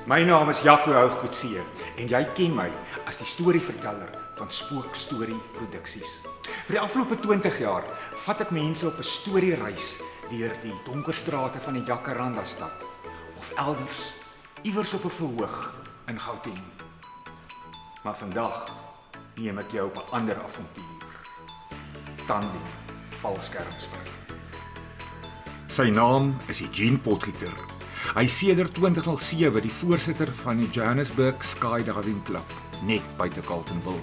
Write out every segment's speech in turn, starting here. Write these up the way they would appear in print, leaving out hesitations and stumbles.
My naam is Jaco Hougkoetsee en jy ken my as die storieverteller van Spook Storie Produksies. Vir die afgelope 20 jaar vat ek mense op 'n storiereis deur die donker strate van die Jacaranda stad of elders iewers op 'n verhoog in Gauteng. Maar vandag neem ek jou op 'n ander avontuur. Tandem valskermspring. Sy naam is Eugene Potgieter. Hy is sedert 2007 die voorsitter van die Johannesburg Skydiving Club, net buite Carletonville.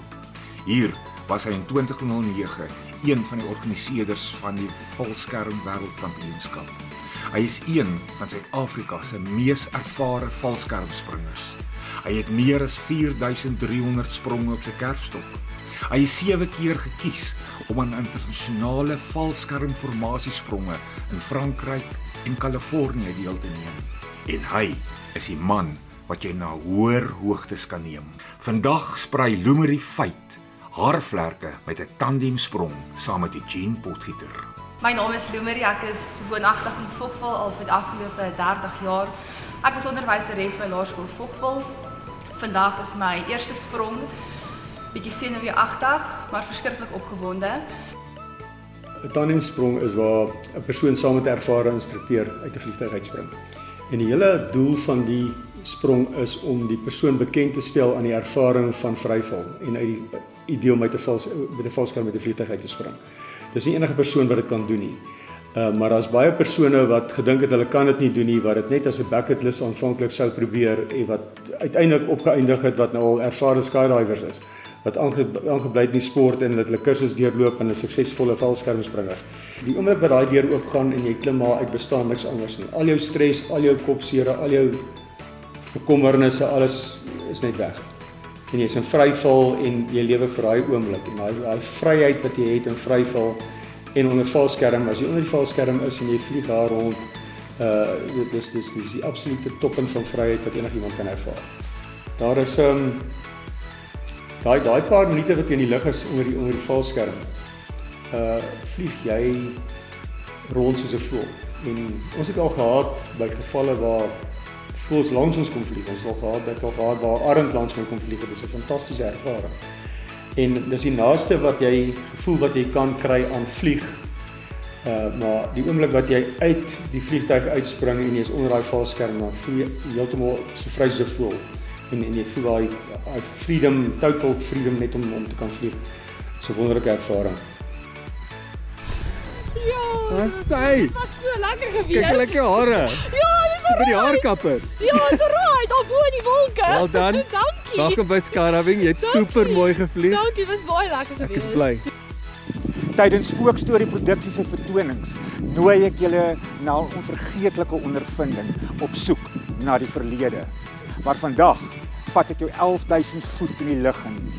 Hier was hy in 2009 een van die organiseerders van die valskerm wêreldkampioenskap. Hy is een van Suid-Afrika se mees ervare valskermspringers. Hy het meer as 4300 spronge op sy kerfstok. Hy is 7 keer gekies om aan internasionale valskermformasiespronge in Frankryk en Kalifornië deel te neem. En hy is die man wat jy na hoër hoogtes kan neem. Vandag sprei Loemerie Feit haar vlerke met 'n tandemsprong saam met Eugene Potgieter. My naam is Loemerie, ek is woonagtig in Vogtwil al vir die afgelope 30 jaar. Ek is onderwyseres by Laerskool Vogtwil. Vandag is my eerste sprong, bietjie senuweeagtig, maar verskriklik opgewonde. 'n Tandemsprong is waar 'n persoon saam met 'n ervare instrukteur uit 'n vliegtuig uitspring. En die hele doel van die sprong is om die persoon bekend te stel aan die ervaring van vryval en uit die idee om met 'n valskerm met 'n vliegtuig uit te spring. Dis nie enige persoon wat dit kan doen nie. Maar daar's baie persone wat gedink het hulle kan dit nie doen nie, wat dit net as 'n bucket list aanvanklik sou probeer en wat uiteindelik opgeëindig het wat nou al ervare skydivers is, wat aangebly het in die sport en hulle kursus deurloop en 'n suksesvolle valskermspringer. Die oomblik wat daai deur oopgaan en jy klim maar uit, bestaan niks anders nie. Al jou stres, al jou kopseere, al jou bekommernisse, alles is net weg. En jy is in vryval en jy lewe vir daai oomblik en daai vryheid wat jy het in vryval en onder valskerm, as jy onder die valskerm is en jy vlieg daar rond, dis die absolute toppunt van vryheid wat enigiemand kan ervaar. Daar is daai paar minute wat jy in die lug is onder die valskerm, vlieg jy rond soos 'n voël. En ons het al gehad by gevalle waar voëls langs ons kom vlieg. Ons het al gehad waar arend langs my kom vlieg. Dit is 'n fantastiese ervaring. En dis die naaste wat jy gevoel wat jy kan kry aan vlieg. Maar die oomblik wat jy uit die vliegtuig uitspring en jy is onder daai valskerm, dan voel jy heeltemal so vry soos 'n voël. En jy voel daai freedom, total freedom net om te kan vlieg. Dis 'n wonderlike ervaring. Ja, dis sy. Was so lekker gewees. Kyk lekker hare. Ja, dis so By die haarkapper. Ja, dis reg, daar bo in die wolke. Wel dan. Dankie. Welkom by skydiving. Jy het super mooi gevlieg. Dankie, was baie lekker Ek gewees. is bly. Tydens Spook Storie Produksies se vertonings nooi ek julle na 'n onvergeetlike ondervinding op soek na die verlede. Maar vandag vat ek jou 11.000 voet in die lug in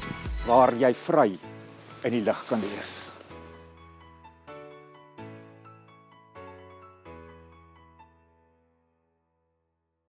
waar jy vry in die lug kan wees.